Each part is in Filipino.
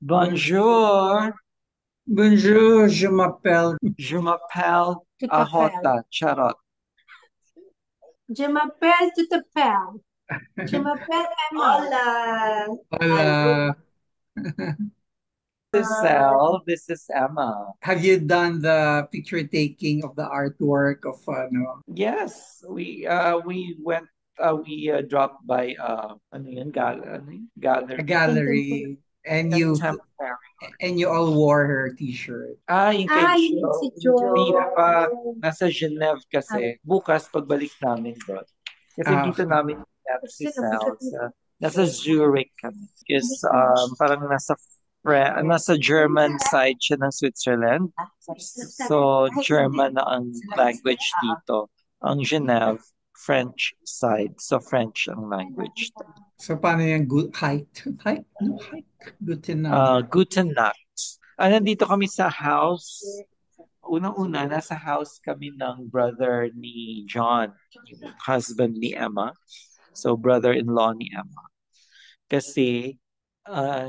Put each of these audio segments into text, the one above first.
Bonjour, Bonjour, je m'appelle Tu t'appelles. Ahota Charot. Je m'appelle, tu t'appelles. Je m'appelle Emma. Hola. Hi, good. Hola. This is Sel, this is Emma. Have you done the picture taking of the artwork of Yes, we dropped by a gallery gallery contemporary. and you all wore her t-shirt? Yung kay Yun si Hindi pa. Joe. Nasa Geneve kasi. Bukas pagbalik namin doon. Kasi dito Okay. namin si Sal nasa Zurich kami. Is parang nasa German side siya ng Switzerland. So German na ang language dito. Ang Geneve, French side. So French ang language. So paano yung good hike? Hike? No, hike. Good to know. Guten Nacht. Nandito kami sa house. Unang-una, nasa house kami ng brother ni John, yung husband ni Emma. So, brother-in-law ni Emma. Kasi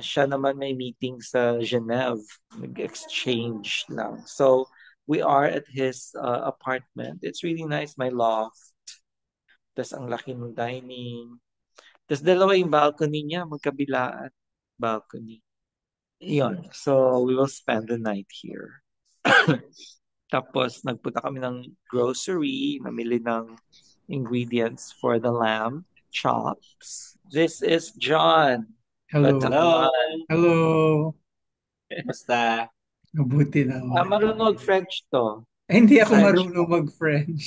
siya naman may meeting sa Geneve. Nag-exchange lang. So, we are at his apartment. It's really nice. May loft. Tapos ang laki ng dining. Tapos dalawa yung balcony niya. Magkabilaan. Balcony. Yun. So, we will spend the night here. Tapos, nagpunta kami ng grocery, namili ng ingredients for the lamb chops. This is John. Hello. Hello. Hello. Basta. Mabuti naman. Marunong French to. Hindi ako French. marunong mag-French.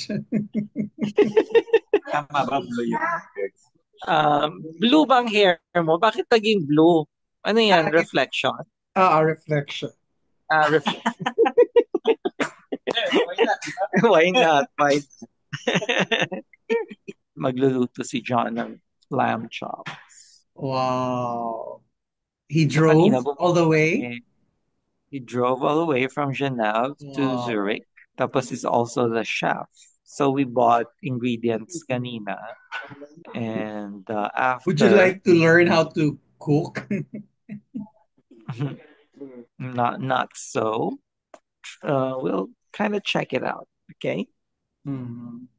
Tama ba blue yun? Blue bang hair mo? Bakit naging blue? Ano yan? Reflection? Reflection. Reflection. Why not? Why? Magluluto si John ng lamb chops. Wow. He So kanina drove all the way? he drove all the way from Genève to Wow. Zurich. Tapos he's also the chef. So we bought ingredients kanina. And Would you after, like to learn how to cook? not so, we'll kind of check it out. Okay? Mhm.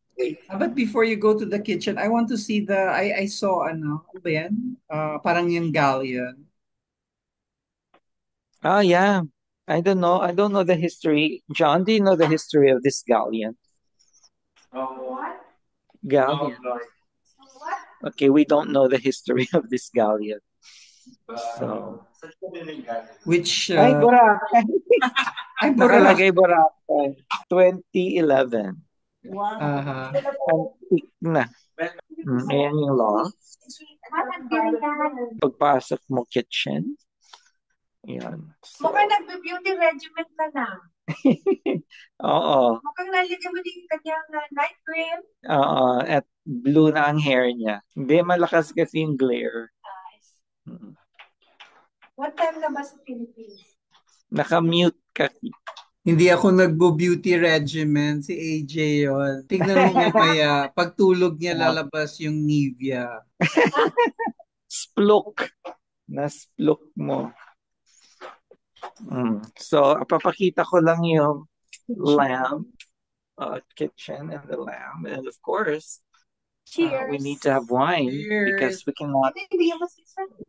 But before you go to the kitchen, I want to see I saw ano ba yan? Parang yung galleon. Oh, yeah. I don't know. I don't know the history. John, do you know the history of this galleon? What? Galleon. What? Okay, we don't know the history of this galleon. So, Which ay, Boracay. ay Nakalagay Boracay. 2011. Wow. Antique na. Ayan yung law. Pagpasok mo kitchen. Ayan. So, Mukhang nagbe-beauty regimen ka na. oo. Mukhang nalagyan mo din kanyang night cream. Oo. At blue na ang hair niya. Hindi, malakas kasi yung glare. Mm. What time na ba sa Philippines? Naka-mute ka. hindi ako nagbo-beauty regimen, si AJ yon. Tignan mo mamaya, pagtulog niya lalabas yung Nivea. Splok. Na-splok mo. So, papakita ko lang yung lamb, kitchen and the lamb. And of course, Cheers. we need to have wine because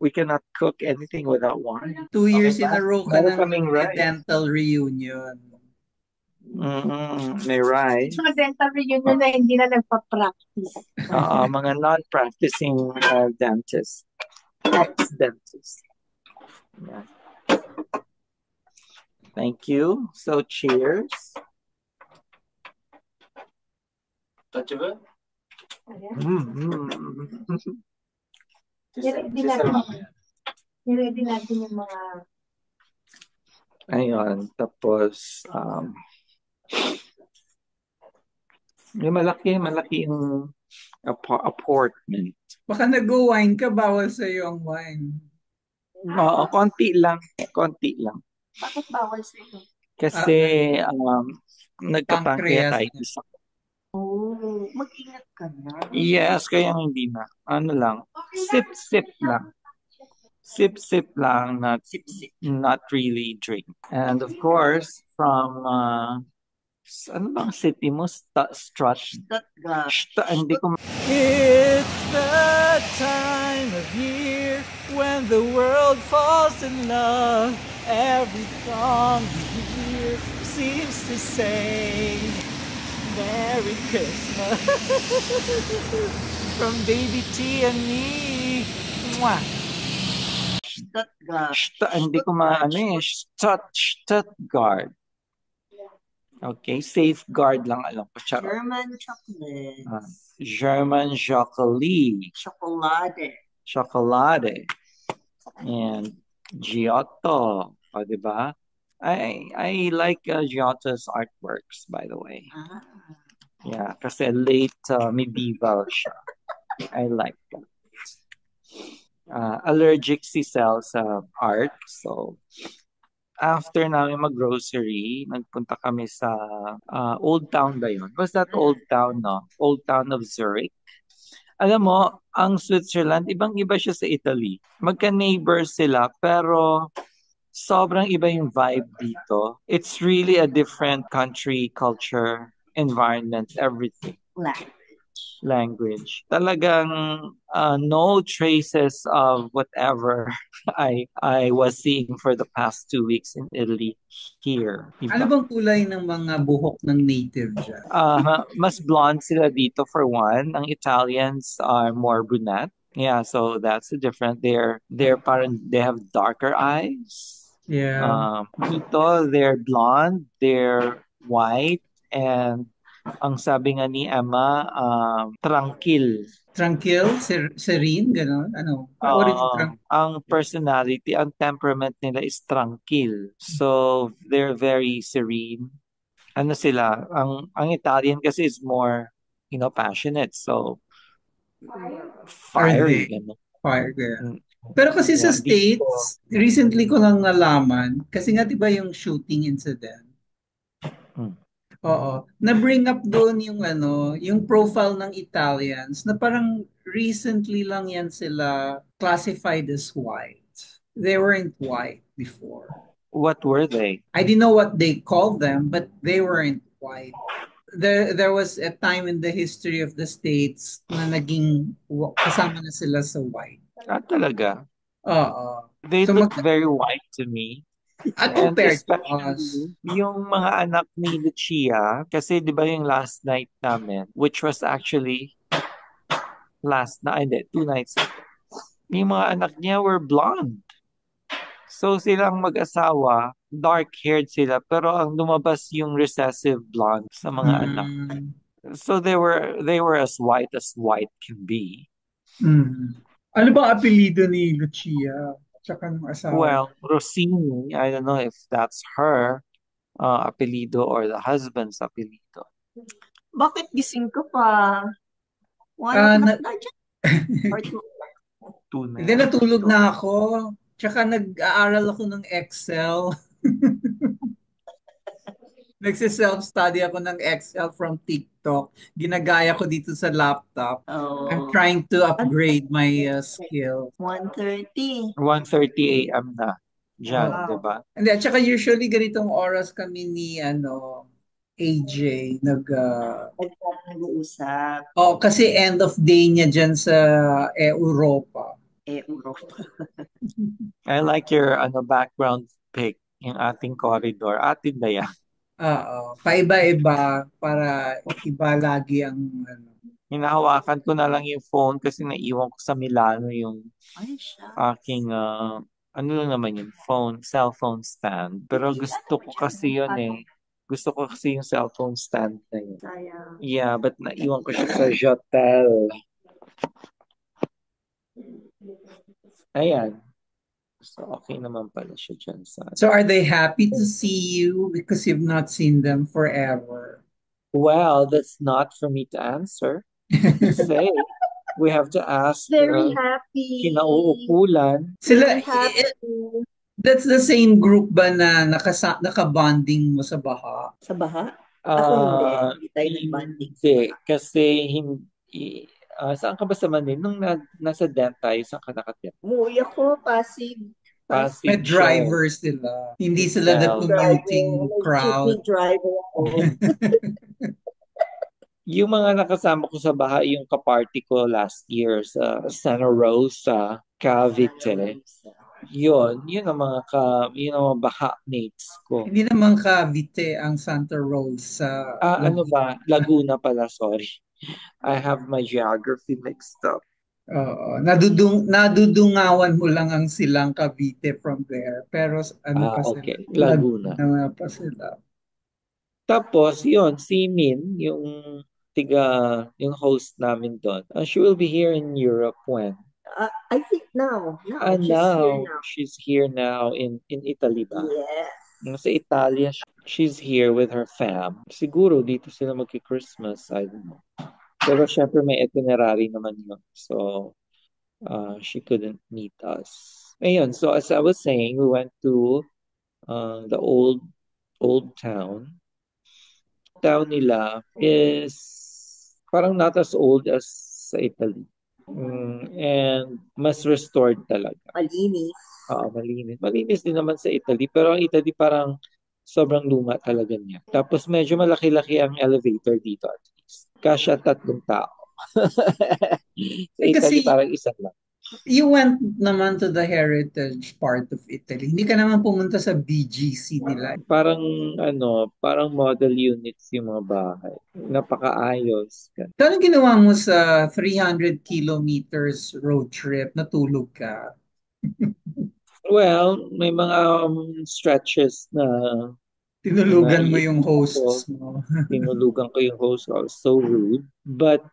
we cannot cook anything without wine. 2 years in a row ka Meron nang kaming rice. dental reunion. May rice. Mga dental reunion na hindi na nagpa-practice. Mga non-practicing dentists. Ex-dentists. Yeah. Thank you. So, cheers. Ayan. Mm-hmm. Niready natin yung mga... Ayun. Tapos, yung malaki yung apartment. Baka nag-wine ka, bawal sa'yo ang wine. Oo, konti lang. Bakit bawal sa ito? Kasi, Pancreas. nagka-pancreatitis ako. Oh, mag-ingat ka na. Yes, kaya hindi na. Ano lang. Sip lang. Sip-sip lang, Sip-sip. not really drink. And of course, from ano bang city mo? Stuttgart. Hindi ko It's the time of year when the world falls in love. Every song you hear seems to say Merry Christmas from Baby T and me. Mwah. Stuttgart. Hindi ko Stuttgart. Okay, safeguard lang alam ko. Charot. German chocolate. German chocolate. Chocolate. And Giotto. O, diba? I like Giotto's artworks, by the way. Yeah, kasi late medieval siya. I like that. Allergic si Sel sa art. So, after namin mag-grocery, nagpunta kami sa Old Town ba yun? Was that Old Town, no? Old Town of Zurich. Alam mo, ang Switzerland, ibang-iba siya sa Italy. Magka-neighbors sila, pero sobrang iba yung vibe dito. It's really a different country, culture, environment, everything. Language. Talagang no traces of whatever I was seeing for the past 2 weeks in Italy here. Ano bang kulay ng mga buhok ng native dyan? Mas blonde sila dito for one. Ang Italians are more brunette. Yeah, so that's the difference. They have darker eyes. Yeah. Dito they're blonde, they're white, and ang sabi nga ni Emma, tranquil. Tranquil? Serene? Ganon? Ano? What is tranquil? Ang personality, ang temperament nila is tranquil. So, they're very serene. Ano sila? Ang Italian kasi is more, passionate. So, fiery. Fire, yeah. Pero kasi sa States, recently ko lang nalaman, kasi nga diba yung shooting incident? Oo. Na-bring up doon yung profile ng Italians na parang recently lang yan sila classified as white. They weren't white before. What were they? I didn't know what they called them, but they weren't white. There was a time in the history of the States na naging kasama na sila sa white. Talaga? Oo. They look very white to me. Compared to us. Yung mga anak ni Lucia, kasi di ba yung last night namin, which was actually 2 nights ago, yung mga anak niya were blonde. So silang mag-asawa, dark-haired sila, pero ang lumabas yung recessive blonde sa mga anak. So they were as white can be. Ano ba apelyido ni Lucia? Tsaka ng asawa? Well, Rossini, I don't know if that's her apelyido or the husband's apelyido. Bakit gising ka pa? Or two? Hindi, natulog na ako. Tsaka nag-aaral ako ng Excel. Nagsi-self-study ako ng Excel from TikTok. Ginagaya ko dito sa laptop. I'm trying to upgrade my skill. 1:30. 1:30 a.m. na. Diyan, diba? Hindi, at saka usually ganitong oras kami ni AJ nag-uusap. Kasi end of day niya dyan sa Europa. I like your background pic, yung ating corridor. Atin na yan. Paiba-iba para iba lagi ang Hinahawakan ko na lang yung phone kasi naiwan ko sa Milano yung aking ano lang naman yung cellphone stand. Pero gusto ko kasi yun Gusto ko kasi yung cellphone stand na yun. Yeah, but naiwan ko siya sa hotel. Ayan. So, okay naman pala siya dyan sa... So, are they happy to see you because you've not seen them forever? Well, that's not for me to answer. Say, we have to ask Very happy. Kinauukulan. Sila, that's the same group ba na nakabonding mo sa Baha? Sa Baha? Ako hindi tayo nag-bonding. Hindi, kasi hindi, Saan ka ba sa Manila? Nung nasa Dent tayo, saan ka nakatira? Umuwi ako, Pasig. May Pasig siya. drivers sila. Hindi sila the Itself. commuting May crowd. jeepney driver ako. Yung mga nakasama ko sa bahay, yung kaparty ko last year sa Santa Rosa, Cavite. Yun ang mga yun ang mga baka mates ko. Hindi naman Cavite ang Santa Rosa sa Ano ba? Laguna. Laguna pala, sorry. I have my geography mixed up. Oo. Nadudungawan mo lang ang silang Cavite from there. Pero ano pa sila? Okay. Laguna. Laguna pa sila. Tapos, yun, si Min, yung host namin doon. She will be here in Europe when? I think now. She's here now in Italy ba? Yes. Sa Italia, she's here with her fam. Siguro dito sila magki-Christmas, I don't know. Pero syempre may itinerary naman yun. So, she couldn't meet us. Ayun, so as I was saying, we went to the old town. Town nila is parang not as old as sa Italy. And mas restored talaga. Malinis. Malinis. Malinis din naman sa Italy, pero ang Italy parang sobrang luma talaga niya. Tapos medyo malaki-laki ang elevator dito at least. Kasya 3 tao. Sa Italy Kasi parang isa lang. you went naman to the heritage part of Italy. Hindi ka naman pumunta sa BGC nila. Parang model units yung mga bahay. Napakaayos. So, anong ginawa mo sa 300 kilometers road trip? Natulog ka? Well, may mga stretches na Tinulugan mo naiisip yung ko. hosts mo. Tinulugan ko yung host. I was so rude. But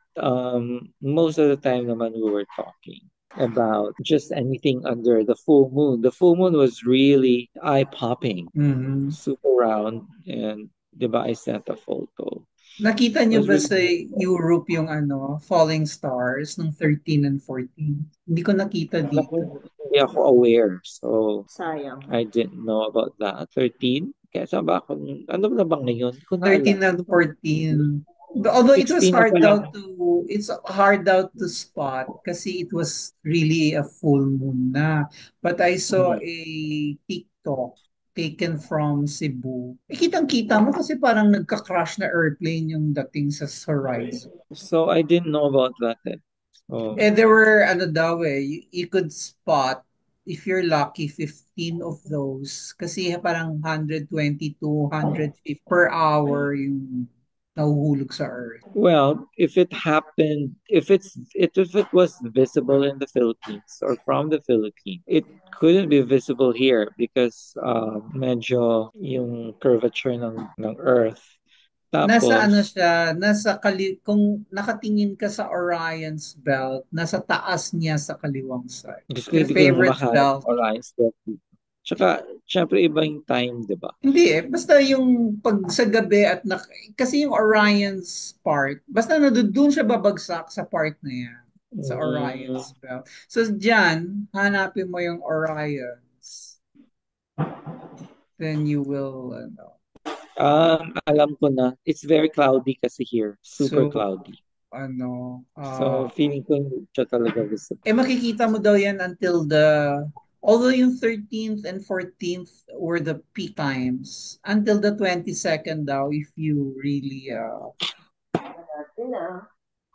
most of the time naman we were talking about just anything under the full moon. The full moon was really eye-popping. Mhm. Super round. And diba, I sent a photo. Nakita niyo Was ba really sa Europe yung falling stars nung 13 and 14? Hindi ko nakita dito. Hindi ako aware. So, Sayang. I didn't know about that. 13? Kaya saan ba ako? Ano na ba ngayon? Hindi ko na 13 alam. and 14. Although it was 16 na hard pala. out to spot kasi it was really a full moon na. But I saw a TikTok taken from Cebu. Kitang-kita mo kasi parang nagka-crash na airplane yung dating sa horizon. So, I didn't know about that. So, There were, you could spot, if you're lucky, 15 of those. Kasi parang 122, 150 per hour yung nahuhulog sa Earth. well, if it happened, if it was visible in the Philippines or from the Philippines, it couldn't be visible here because medyo yung curvature ng Earth. Tapos, Kung nakatingin ka sa Orion's Belt, nasa taas niya sa kaliwang side. gusto ko Your hindi ko na favorite makahanap belt. ng Orion's Belt. Tsaka, syempre iba yung time, di ba? Hindi basta yung pag sa gabi kasi yung Orion's part, basta doon siya babagsak sa part na yan, sa Orion's Belt. So dyan, hanapin mo yung Orion's. Then you will, Alam ko na. It's very cloudy kasi here. Super So, cloudy. So, feeling ko hindi siya talaga visible. makikita mo daw yan although yung 13th and 14th were the peak times, until the 22nd daw, if you really,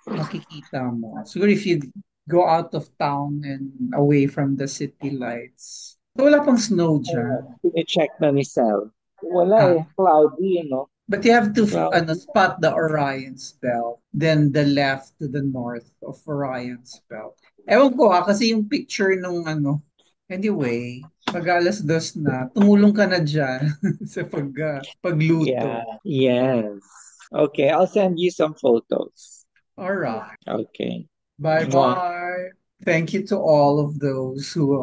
makikita mo. Siguro if you go out of town and away from the city lights. So, wala pang snow dyan. I-check na ni Sal. Wala cloudy, But you have to Cloudy. spot the Orion's Belt, then the left to the north of Orion's Belt. Ewan ko kasi yung picture nung anyway, mag-alas 2 na, tumulong ka na dyan sa pagluto. Yeah. Yes. Okay, I'll send you some photos. Alright. Okay. Bye-bye. Thank you to all of those who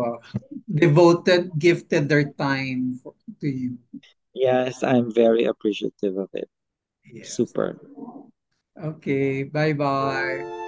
gifted their time to you. Yes, I'm very appreciative of it. Yes. Super. Okay, bye-bye.